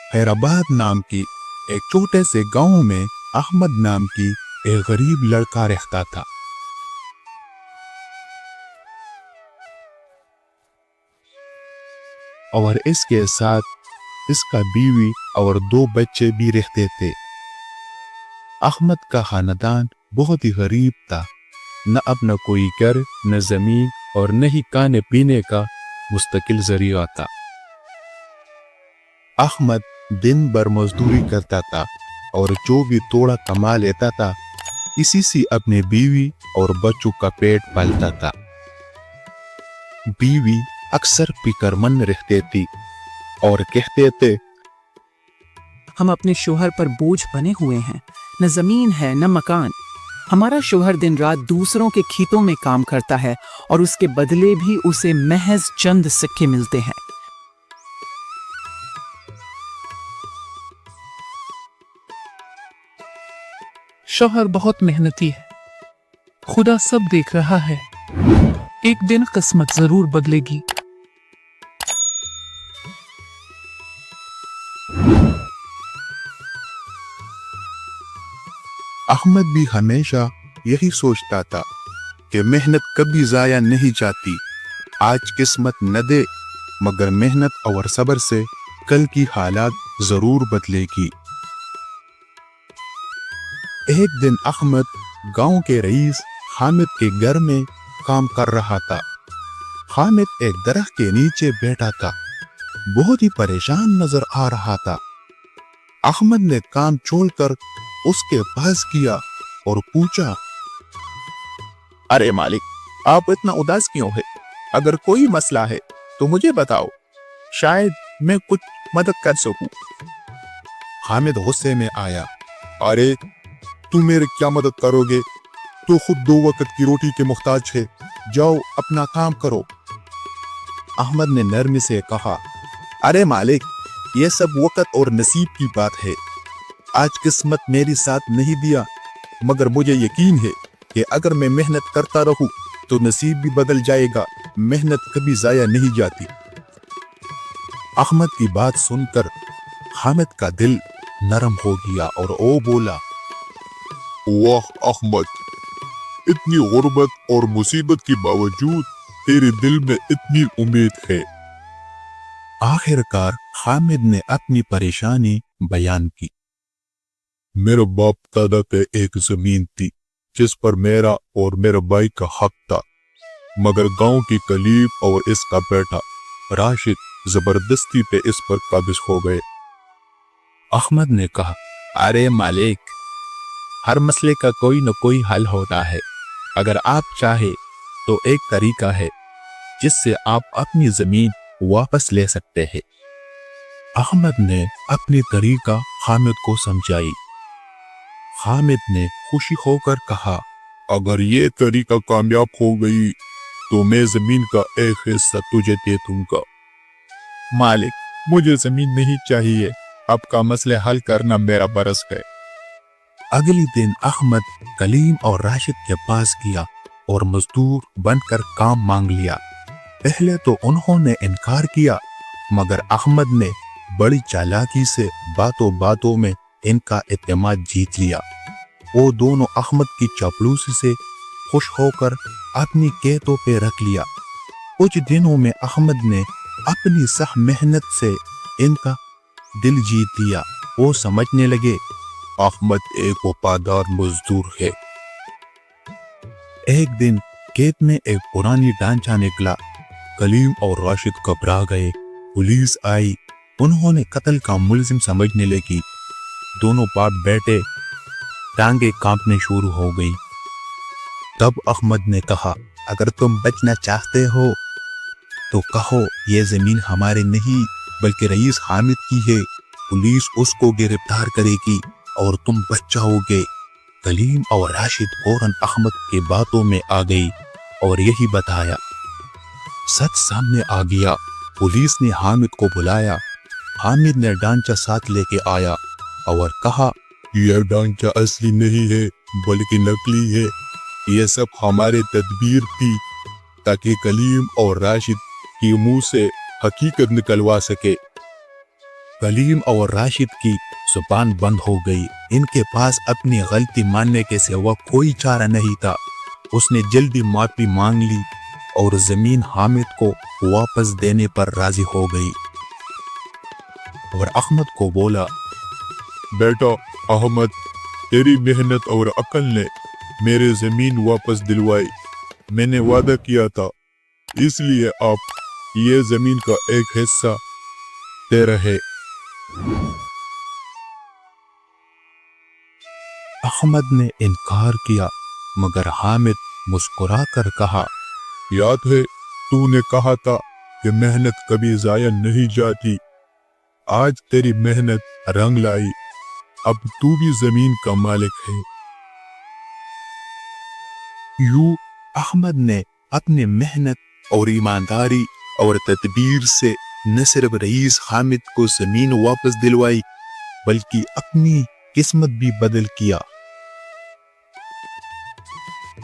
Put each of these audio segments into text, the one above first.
खैराबाद नाम की एक छोटे से गांव में अहमद नाम की एक गरीब लड़का रहता था। और इसके साथ इसका बीवी और 2 बच्चे भी रहते थे। अहमद का खानदान बहुत ही गरीब था, न अपना कोई घर, न जमीन और न ही खाने पीने का मुस्तकिल जरिया था। अहमद दिन भर मजदूरी करता था और जो भी थोड़ा कमा लेता था इसी से अपने बीवी और बच्चों का पेट पालता था। बीवी अक्सर फिक्रमंद रहती थी और कहते थे, हम अपने शोहर पर बोझ बने हुए हैं, न जमीन है न मकान। हमारा शोहर दिन रात दूसरों के खेतों में काम करता है और उसके बदले भी उसे महज चंद सिक्के मिलते हैं। शौहर बहुत मेहनती है, खुदा सब देख रहा है, एक दिन किस्मत जरूर बदलेगी। अहमद भी हमेशा यही सोचता था कि मेहनत कभी जाया नहीं जाती। आज किस्मत न दे मगर मेहनत और सब्र से कल की हालात जरूर बदलेगी। एक दिन अहमद गांव के रईस हामिद के घर में काम कर रहा था। हामिद एक दरख्त के नीचे बैठा था, बहुत ही परेशान नजर आ रहा था। अहमद ने काम छोड़कर उसके पास किया और पूछा, अरे मालिक, आप इतना उदास क्यों है? अगर कोई मसला है तो मुझे बताओ, शायद मैं कुछ मदद कर सकूं। हामिद गुस्से में आया, अरे तुम मेरे क्या मदद करोगे? तो खुद 2 वक्त की रोटी के मुख्ताज है, जाओ अपना काम करो। अहमद ने नरमी से कहा, अरे मालिक, ये सब वक्त और नसीब की बात है। आज किस्मत मेरे साथ नहीं दिया, मगर मुझे यकीन है कि अगर मैं मेहनत करता रहूं तो नसीब भी बदल जाएगा। मेहनत कभी जाया नहीं जाती। अहमद की बात सुनकर हामिद का दिल नरम हो गया और वो बोला, वाह अहमद, इतनी गुर्बत और मुसीबत के बावजूद तेरे दिल में इतनी उम्मीद है। आखिरकार हामिद ने अपनी परेशानी बयान की। मेरे बाप दादा पे एक जमीन थी जिस पर मेरा और मेरे भाई का हक था, मगर गांव की कलीब और इसका बेटा राशिद जबरदस्ती पे इस पर काबिज हो गए। अहमद ने कहा, अरे मालिक, हर मसले का कोई न कोई हल होता है। अगर आप चाहे तो एक तरीका है जिससे आप अपनी जमीन वापस ले सकते हैं। अहमद ने अपनी तरीका हामिद को समझाई। हामिद ने खुशी होकर कहा, अगर ये तरीका कामयाब हो गई तो मैं जमीन का एक हिस्सा तुझे दे दूंगा। मालिक, मुझे जमीन नहीं चाहिए, आपका मसले हल करना मेरा बरस है। अगले दिन अहमद कलीम और राशिद के पास गया और मजदूर बनकर काम मांग लिया। पहले तो उन्होंने इनकार किया, मगर अहमद ने बड़ी चालाकी से बातों बातों में इनका एतमाद जीत लिया। वो दोनों अहमद की चापलूसी से खुश होकर अपनी कैदों पे रख लिया। कुछ दिनों में अहमद ने अपनी सख्त मेहनत से इनका दिल जीत लिया। वो समझने लगे, अहमद एक वफादार मजदूर है। एक दिन खेत में एक पुरानी ढांचा निकला। कलीम और राशिद घबरा गए। पुलिस आई, उन्होंने कत्ल का मुलजिम समझने लगी। दोनों बाप बेटे टांगे कांपने शुरू हो गई। तब अहमद ने कहा, अगर तुम बचना चाहते हो तो कहो, ये जमीन हमारे नहीं बल्कि रईस हामिद की है। पुलिस उसको गिरफ्तार करेगी और तुम बच जाओगे। कलीम और राशिद फौरन अहमद के बातों में आ गई और यही बताया। सच सामने आ गया। पुलिस ने हामिद को बुलाया। हामिद ने ढांचा साथ लेके आया और कहा, यह ढांचा असली नहीं है बल्कि नकली है। यह सब हमारे तदबीर थी ताकि कलीम और राशिद के मुंह से हकीकत निकलवा सके। कलीम और राशिद की जुबान बंद हो गई। इनके पास अपनी गलती मानने के सिवा कोई चारा नहीं था। उसने जल्दी माफी मांग ली और जमीन हामिद को वापस देने पर राजी हो गई और अहमद को बोला, बेटा अहमद, तेरी मेहनत और अकल ने मेरे जमीन वापस दिलवाई। मैंने वादा किया था, इसलिए आप ये जमीन का एक हिस्सा दे रहे। अहमद ने इनकार किया मगर हामिद मुस्कुरा कर कहा, याद है तूने कहा था कि मेहनत कभी जाया नहीं जाती। आज तेरी मेहनत रंग लाई, अब तू भी जमीन का मालिक है। यूं अहमद ने अपनी मेहनत और ईमानदारी और तदबीर से न सिर्फ रईस हामिद को जमीन वापस दिलवाई बल्कि अपनी किस्मत भी बदल किया।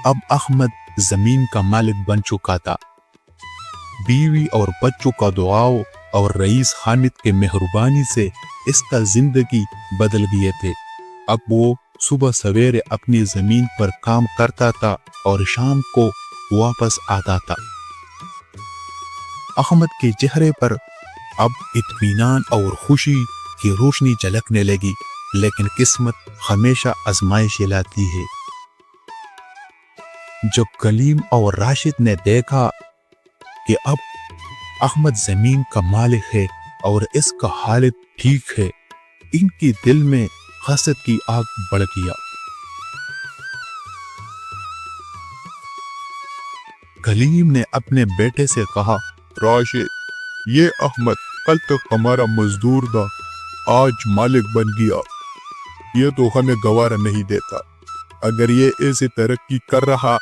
अब अहमद जमीन का मालिक बन चुका था। बीवी और बच्चों का दुआओं और रईस हामिद के मेहरबानी से इसका जिंदगी बदल गए थे। अब वो सुबह सवेरे अपनी जमीन पर काम करता था और शाम को वापस आता था। अहमद के चेहरे पर अब इत्मीनान और खुशी की रोशनी झलकने लगी, लेकिन किस्मत हमेशा आजमाइश लाती है। जब कलीम और राशिद ने देखा कि अब अहमद जमीन का मालिक है और इसका हालत ठीक है, इनकी दिल में हसद की आग बढ़ गया। कलीम ने अपने बेटे से कहा, राशिद, ये अहमद कल तक हमारा मजदूर था, आज मालिक बन गया। ये तो हमें गवारा नहीं देता। अगर ये ऐसे तरक्की कर रहा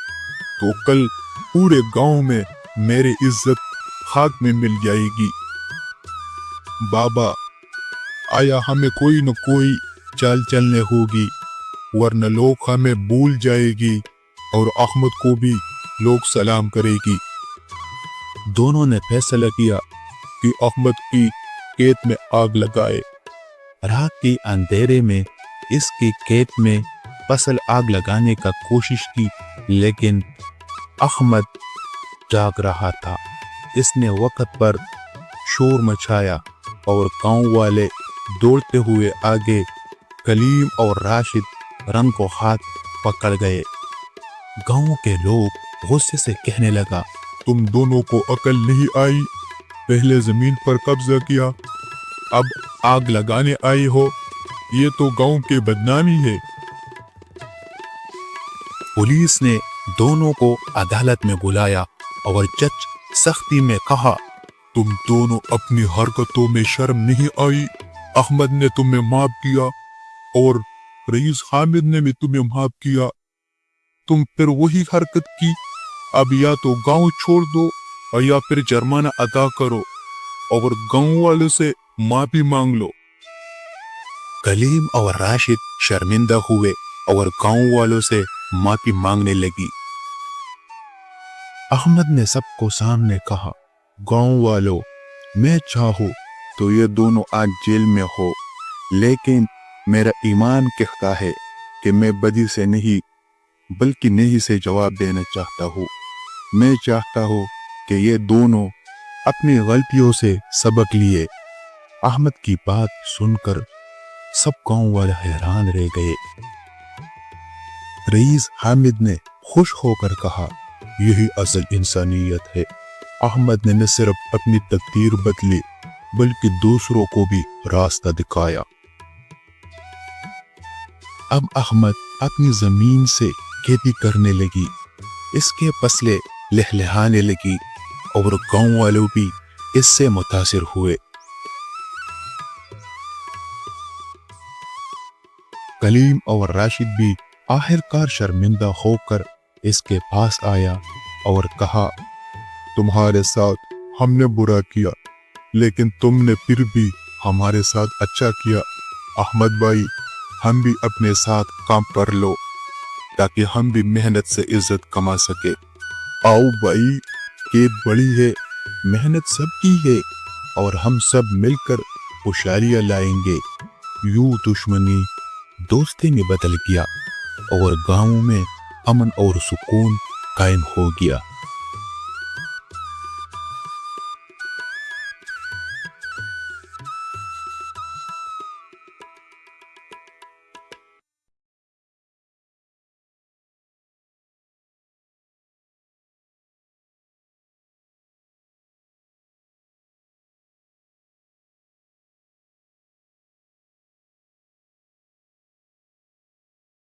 तो कल पूरे गांव में मेरी इज्जत खाक में मिल जाएगी। बाबा, आया हमें कोई न कोई चाल चलने होगी, वरना लोग हमें भूल जाएगी और अहमद को भी लोग सलाम करेगी। दोनों ने फैसला किया कि अहमद की खेत में आग लगाए। रात के अंधेरे में इसके खेत में फसल आग लगाने का कोशिश की, लेकिन अहमद जाग रहा था। इसने वक्त पर शोर मचाया और गांव वाले दौड़ते हुए आगे। कलीम और राशिद रंग को हाथ पकड़ गए। गांव के लोग गुस्से से कहने लगा, तुम दोनों को अकल नहीं आई? पहले जमीन पर कब्जा किया, अब आग लगाने आए हो। ये तो गांव की बदनामी है। पुलिस ने दोनों को अदालत में बुलाया और जज सख्ती में कहा, तुम दोनों अपनी हरकतों में शर्म नहीं आई? अहमद ने तुम्हें माफ किया और रईस हामिद ने भी तुम्हें माफ किया, तुम फिर वही हरकत की। अब या तो गांव छोड़ दो और या फिर जुर्माना अदा करो और गांव वालों से माफी मांग लो। कलीम और राशिद शर्मिंदा हुए और गांव वालों से माफी मांगने लगी। अहमद ने सबको सामने कहा, गांव वालों, मैं चाहूं तो ये दोनों आज जेल में हो, लेकिन मेरा ईमान कहता है कि मैं बदी से नहीं बल्कि नहीं से जवाब देना चाहता हूँ। मैं चाहता हूँ कि ये दोनों अपनी गलतियों से सबक लिए। अहमद की बात सुनकर सब गांव वाले हैरान रह गए। रईस हामिद ने खुश होकर कहा, यही असल इंसानियत है। अहमद ने न सिर्फ अपनी तकदीर बदली बल्कि दूसरों को भी रास्ता दिखाया। अब अहमद अपनी जमीन से खेती करने लगी। इसके फसलें लहलहाने लगी और गांव वालों भी इससे मुतासिर हुए। कलीम और राशिद भी आखिरकार शर्मिंदा होकर इसके पास आया और कहा, तुम्हारे साथ हमने बुरा किया, लेकिन तुमने फिर भी हमारे साथ अच्छा किया। अहमद भाई, हम भी अपने साथ काम कर लो ताकि हम भी मेहनत से इज्जत कमा सके। आओ भाई, खेत बड़ी है, मेहनत सबकी है और हम सब मिलकर खुशहालियां लाएंगे। यूं दुश्मनी दोस्ती में बदल गया और गांव में अमन और सुकून कायम हो गया।